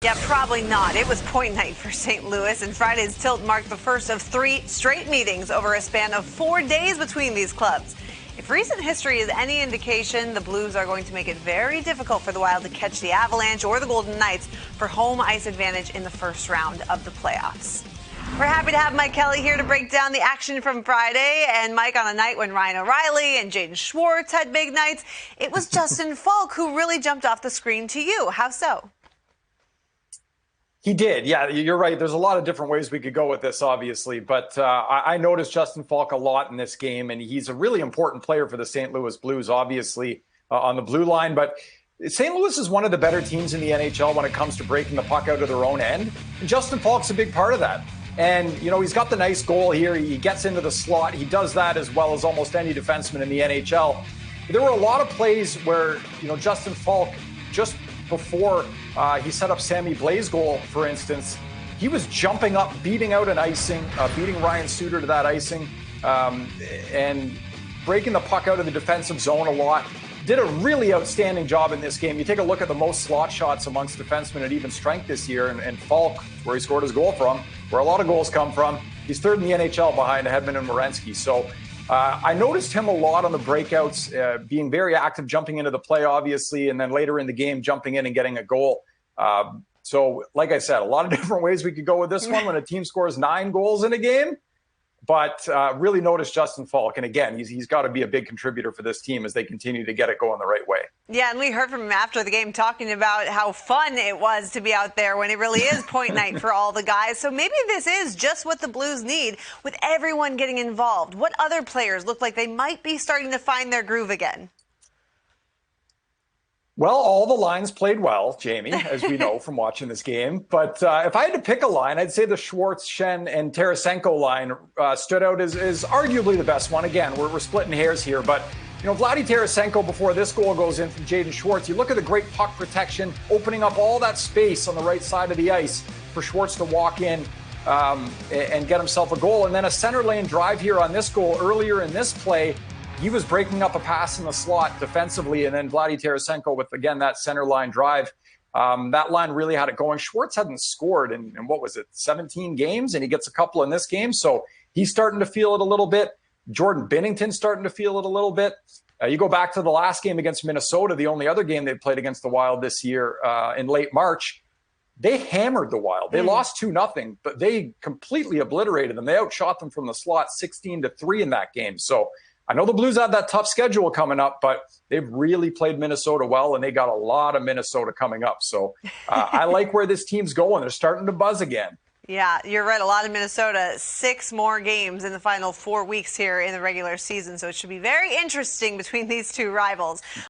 Yeah, probably not. It was point night for St. Louis, and Friday's tilt marked the first of 3 straight meetings over a span of 4 days between these clubs. If recent history is any indication, the Blues are going to make it very difficult for the Wild to catch the Avalanche or the Golden Knights for home ice advantage in the first round of the playoffs. We're happy to have Mike Kelly here to break down the action from Friday. And Mike, on a night when Ryan O'Reilly and Jaden Schwartz had big nights, it was Justin Falk who really jumped off the screen to you. How so? He did. Yeah, you're right. There's a lot of different ways we could go with this, obviously. But I noticed Justin Falk a lot in this game, and he's a really important player for the St. Louis Blues, obviously, on the blue line. But St. Louis is one of the better teams in the NHL when it comes to breaking the puck out of their own end. And Justin Falk's a big part of that. And, you know, he's got the nice goal here. He gets into the slot. He does that as well as almost any defenseman in the NHL. There were a lot of plays where, you know, Justin Falk, just before he set up Sammy Blais' goal, for instance, he was jumping up, beating out an icing, beating Ryan Suter to that icing, and breaking the puck out of the defensive zone a lot. Did a really outstanding job in this game. You take a look at the most slot shots amongst defensemen at even strength this year, and Falk, where he scored his goal from, where a lot of goals come from, he's third in the NHL behind Hedman and Werenski. So I noticed him a lot on the breakouts, being very active, jumping into the play, obviously, and then later in the game, jumping in and getting a goal. So, like I said, a lot of different ways we could go with this one when a team scores 9 goals in a game. But really noticed Justin Falk. And again, he's got to be a big contributor for this team as they continue to get it going the right way. Yeah, and we heard from him after the game talking about how fun it was to be out there when it really is point night for all the guys. So maybe this is just what the Blues need with everyone getting involved. What other players look like they might be starting to find their groove again? Well, all the lines played well, Jamie, as we know from watching this game. But if I had to pick a line, I'd say the Schwartz, Shen, and Tarasenko line stood out as arguably the best one. Again, we're splitting hairs here. But, you know, Vladdy Tarasenko, before this goal goes in from Jaden Schwartz, you look at the great puck protection, opening up all that space on the right side of the ice for Schwartz to walk in and get himself a goal. And then a center lane drive here on this goal earlier in this play. He was breaking up a pass in the slot defensively, and then Vladdy Tarasenko with, again, that center line drive. That line really had it going. Schwartz hadn't scored in what was it, 17 games, and he gets a couple in this game. So he's starting to feel it a little bit. Jordan Binnington's starting to feel it a little bit. You go back to the last game against Minnesota, the only other game they played against the Wild this year in late March. They hammered the Wild. They lost 2-0, but they completely obliterated them. They outshot them from the slot 16-3 in that game. So I know the Blues have that tough schedule coming up, but they've really played Minnesota well, and they got a lot of Minnesota coming up. So I like where this team's going. They're starting to buzz again. Yeah, you're right. A lot of Minnesota. 6 more games in the final 4 weeks here in the regular season. So it should be very interesting between these two rivals.